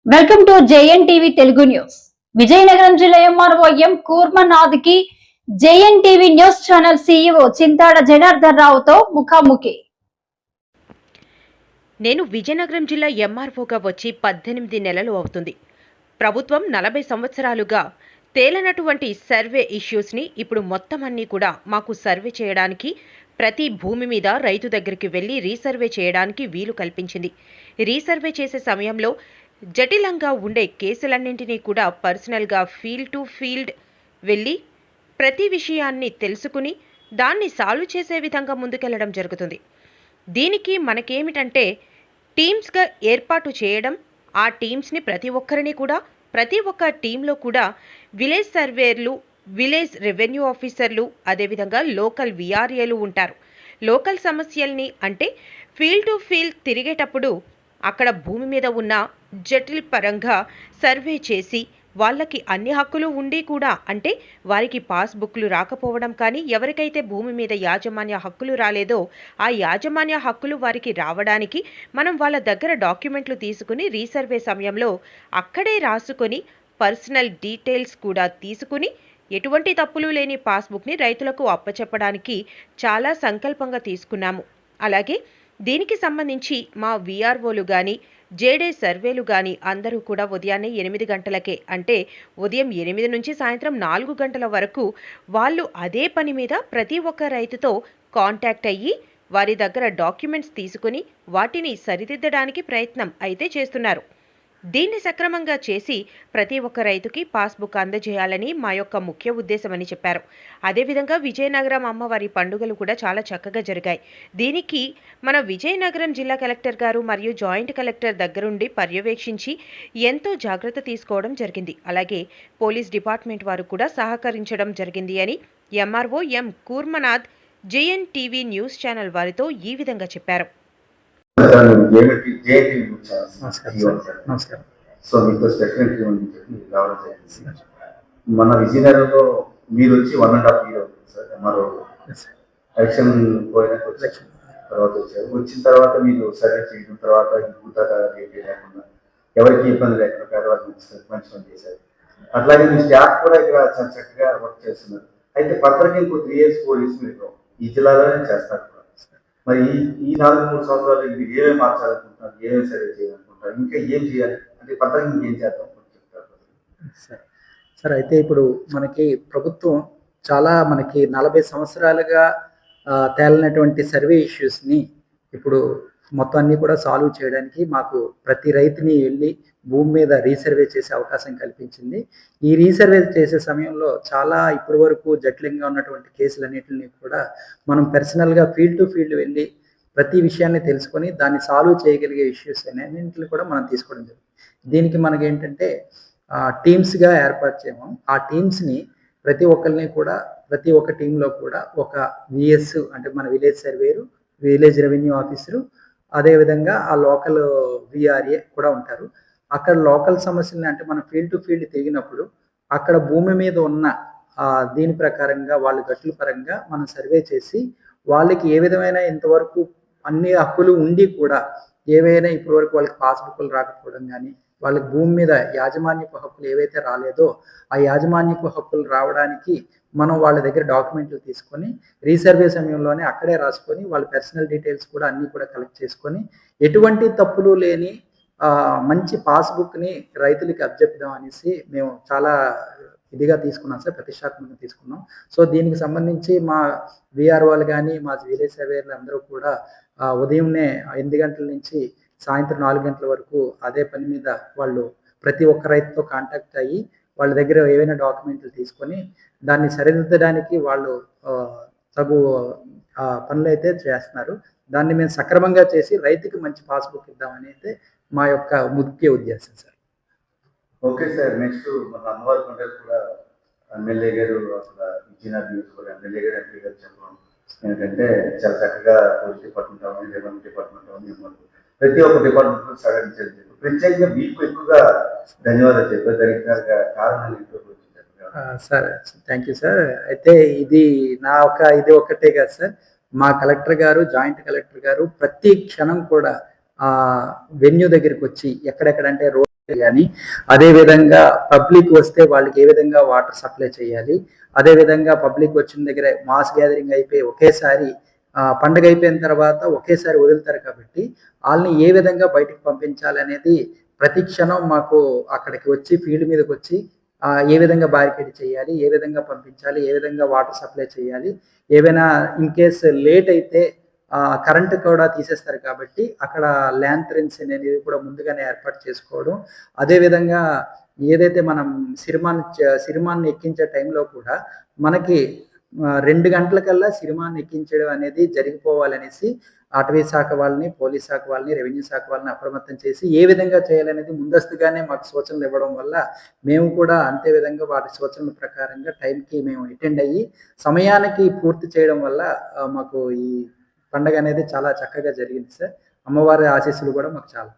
Welcome to JN TV Telugu news. Vizianagaram జిల్లా MRO M Kurmanath కి JN TV news channel CEO Chintada Janardhan రావుతో ముఖాముఖి. నేను విజయనగరం జిల్లా ఎంఆర్ఓగా వచ్చి 18 నెలలు అవుతుంది. ప్రభుత్వం 40 సంవత్సరాలుగా తేలనటువంటి సర్వే ఇష్యూస్ని ఇప్పుడు మొత్తం అన్నీ కూడా మాకు సర్వే చేయడానికి, ప్రతి భూమి మీద రైతు దగ్గరికి వెళ్ళి రీసర్వే చేయడానికి వీలు కల్పించింది. రీసర్వే చేసే సమయంలో జటిలంగా ఉండే కేసులన్నింటినీ కూడా పర్సనల్గా ఫీల్డ్ టు ఫీల్డ్ వెళ్ళి ప్రతి విషయాన్ని తెలుసుకుని దాన్ని సాల్వ్ చేసే విధంగా ముందుకెళ్లడం జరుగుతుంది. దీనికి మనకేమిటంటే టీమ్స్గా ఏర్పాటు చేయడం, ఆ టీమ్స్ని ప్రతి ఒక్క టీంలో కూడా విలేజ్ సర్వేర్లు, విలేజ్ రెవెన్యూ ఆఫీసర్లు, అదేవిధంగా లోకల్ విఆర్ఏలు ఉంటారు. లోకల్ సమస్యల్ని అంటే ఫీల్డ్ టు ఫీల్డ్ తిరిగేటప్పుడు అక్కడ భూమి మీద ఉన్న జటిల్ పరంగా సర్వే చేసి వాళ్ళకి అన్ని హక్కులు ఉండి కూడా అంటే వారికి పాస్బుక్లు రాకపోవడం కానీ, ఎవరికైతే భూమి మీద యాజమాన్య హక్కులు రాలేదో ఆ యాజమాన్య హక్కులు వారికి రావడానికి మనం వాళ్ళ దగ్గర డాక్యుమెంట్లు తీసుకుని రీసర్వే సమయంలో అక్కడే రాసుకొని పర్సనల్ డీటెయిల్స్ కూడా తీసుకుని ఎటువంటి తప్పులు లేని పాస్బుక్ని రైతులకు అప్పచెప్పడానికి చాలా సంకల్పంగా తీసుకున్నాము. అలాగే దీనికి సంబంధించి మా విఆర్ఓలు కానీ, జేడే సర్వేలు కానీ అందరూ కూడా ఉదయాన్నే 8 గంటలకే, అంటే ఉదయం 8 నుంచి సాయంత్రం 4 గంటల వరకు వాళ్ళు అదే పని మీద ప్రతి ఒక్క రైతుతో కాంటాక్ట్ అయ్యి వారి దగ్గర డాక్యుమెంట్స్ తీసుకుని వాటిని సరిదిద్దడానికి ప్రయత్నం అయితే చేస్తున్నారు. దీన్ని సక్రమంగా చేసి ప్రతి ఒక్క రైతుకి పాస్బుక్ అందజేయాలని మా యొక్క ముఖ్య ఉద్దేశమని చెప్పారు. అదేవిధంగా విజయనగరం అమ్మవారి పండుగలు కూడా చాలా చక్కగా జరిగాయి. దీనికి మన విజయనగరం జిల్లా కలెక్టర్ గారు మరియు జాయింట్ కలెక్టర్ దగ్గరుండి పర్యవేక్షించి ఎంతో జాగ్రత్త తీసుకోవడం జరిగింది. అలాగే పోలీస్ డిపార్ట్మెంట్ వారు కూడా సహకరించడం జరిగింది అని MRO M Kurmanath JN TV news channel వారితో ఈ విధంగా చెప్పారు. నమస్కారం. సో మీకు స్పెషల్ రావడం జరిగింది. మన విజయనగరంలో మీరు వచ్చి 1.5 year అవుతుంది సార్. మరో ఎలక్షన్ పోయినాక తర్వాత వచ్చారు. వచ్చిన తర్వాత మీరు సర్వే చేయడం తర్వాత లేకుండా ఎవరికి ఇబ్బంది లేకుండా పేదవాళ్ళకి మంచి పని చేశారు. అట్లాగే మీ స్టాఫ్ కూడా ఇక్కడ చాలా చక్కగా వర్క్ చేస్తున్నారు. అయితే పత్రిక ఇంకో 3 years 4 years మీరు ఈ జిల్లాలోనే చేస్తారు. మరి ఈ 4-3 సంవత్సరాలు మీరు ఏమేమి మార్చాలనుకుంటున్నారు, ఏమేమి సర్వే చేయాలనుకుంటున్నారు, ఇంకా ఏం చేయాలి అంటే పద్ధతి ఇంకేం చేద్దాం చెప్తారు సార్. అయితే ఇప్పుడు మనకి ప్రభుత్వం చాలా మనకి 40 సంవత్సరాలుగా తేలినటువంటి సర్వే ఇష్యూస్ని ఇప్పుడు మొత్తం అన్ని కూడా సాల్వ్ చేయడానికి మాకు ప్రతి రైతుని వెళ్ళి భూమి మీద రీసర్వే చేసే అవకాశం కల్పించింది. ఈ రీసర్వే చేసే సమయంలో చాలా ఇప్పటి వరకు జటిలంగా ఉన్నటువంటి కేసులన్నింటినీ కూడా మనం పర్సనల్గా ఫీల్డ్ టు ఫీల్డ్ వెళ్ళి ప్రతి విషయాన్ని తెలుసుకొని దాన్ని సాల్వ్ చేయగలిగే ఇష్యూస్ అన్నింటిని కూడా మనం తీసుకోవడం జరిగింది. దీనికి మనకి ఏంటంటే టీమ్స్గా ఏర్పాటు చేయము. ఆ టీమ్స్ని ప్రతి ఒక్క టీంలో కూడా ఒక విఎస్ అంటే మన village surveyor, village revenue officer, అదేవిధంగా ఆ లోకల్ విఆర్ఏ కూడా ఉంటారు. అక్కడ లోకల్ సమస్యలని అంటే మనం ఫీల్డ్ టు ఫీల్డ్ తిరిగినప్పుడు అక్కడ భూమి మీద ఉన్న దీని ప్రకారంగా వాళ్ళు గట్టుల పరంగా మనం సర్వే చేసి వాళ్ళకి ఏ విధమైన ఇంతవరకు అన్ని హక్కులు ఉండి కూడా ఏవైనా ఇప్పటి వరకు వాళ్ళకి పాస్బుక్లు రాకపోవడం కానీ, వాళ్ళకి భూమి మీద యాజమాన్యపు హక్కులు ఏవైతే రాలేదో ఆ యాజమాన్యపు హక్కులు రావడానికి మనం వాళ్ళ దగ్గర డాక్యుమెంట్లు తీసుకొని రీసర్వే సమయంలోనే అక్కడే రాసుకొని వాళ్ళ పర్సనల్ డీటెయిల్స్ కూడా అన్నీ కూడా కలెక్ట్ చేసుకొని ఎటువంటి తప్పులు లేని మంచి పాస్బుక్ని రైతులకి అప్పచెప్దాం అనేసి మేము చాలా ఇదిగా తీసుకున్నాం సార్, ప్రతిష్టాత్మకంగా తీసుకున్నాం. సో దీనికి సంబంధించి మా విఆర్ఓలు కానీ మా విలేజ్ సర్వేర్లు అందరూ కూడా ఉదయంనే 8 గంటల నుంచి సాయంత్రం 4 గంటల వరకు అదే పని మీద వాళ్ళు ప్రతి ఒక్క రైతుతో కాంటాక్ట్ అయ్యి వాళ్ళ దగ్గర ఏవైనా డాక్యుమెంట్లు తీసుకొని దాన్ని సరిదిద్దడానికి వాళ్ళు తగు పనులు అయితే చేస్తున్నారు. దాన్ని మేము సక్రమంగా చేసి రైతుకి మంచి పాస్బుక్ ఇద్దామని అయితే మా యొక్క ముఖ్య ఉద్దేశం సార్. Okay sir. నెక్స్ట్ మన అమ్మవారి పండుగ కూడా ఎమ్మెల్యే గారు అసలు విజయనగరం కూడా ఎమ్మెల్యే గారు ఎంపీ గారు చెప్పడం ఏంటంటే చాలా చక్కగా పోలీస్ డిపార్ట్మెంట్ అవ్వాలి, రెవెన్యూ డిపార్ట్మెంట్ అవ్వాలి, ప్రతి ఒక్క డిపార్ట్మెంట్ సహకరించారు. ప్రత్యేకంగా మీకు ఎక్కువగా ధన్యవాదాలు చెప్పారు. దానికి కారణాలు ఏంటో సార్. Thank you sir. అయితే ఇది ఒకటే కాదు సార్, మా కలెక్టర్ గారు, జాయింట్ కలెక్టర్ గారు ప్రతి క్షణం కూడా వెన్యూ దగ్గరికి వచ్చి ఎక్కడెక్కడంటే రోడ్ కానీ అదే విధంగా పబ్లిక్ వస్తే వాళ్ళకి ఏ విధంగా వాటర్ సప్లై చేయాలి, అదే విధంగా పబ్లిక్ వచ్చిన దగ్గర మాస్ గ్యాదరింగ్ అయిపోయి ఒకేసారి పండుగ అయిపోయిన తర్వాత ఒకేసారి వదులుతారు కాబట్టి వాళ్ళని ఏ విధంగా బయటకు పంపించాలి అనేది ప్రతి క్షణం మాకు అక్కడికి వచ్చి ఫీల్డ్ మీదకి వచ్చి ఏ విధంగా బ్యారికేడ్ చేయాలి, ఏ విధంగా పంపించాలి, ఏ విధంగా వాటర్ సప్లై చేయాలి, ఏవైనా ఇన్ కేస్ లేట్ అయితే కరెంట్ కూడా తీసేస్తారు కాబట్టి అక్కడ ల్యాంథరిన్స్ అనేది కూడా ముందుగానే ఏర్పాటు చేసుకోవడం. అదేవిధంగా ఏదైతే మనం సిరిమాన్ని ఎక్కించే టైంలో కూడా మనకి 2 గంటలకల్లా సిరిమాన్ని ఎక్కించడం అనేది జరిగిపోవాలనేసి అటవీ శాఖ వాళ్ళని, పోలీస్ శాఖ వాళ్ళని, రెవెన్యూ శాఖ వాళ్ళని అప్రమత్తం చేసి ఏ విధంగా చేయాలనేది ముందస్తుగానే మాకు సూచనలు ఇవ్వడం వల్ల మేము కూడా అంతే విధంగా వాటి సూచనల ప్రకారంగా టైంకి మేము అటెండ్ అయ్యి సమయానికి పూర్తి చేయడం వల్ల మాకు ఈ పండగ అనేది చాలా చక్కగా జరిగింది సార్. అమ్మవారి ఆశీస్సులు కూడా మాకు చాలా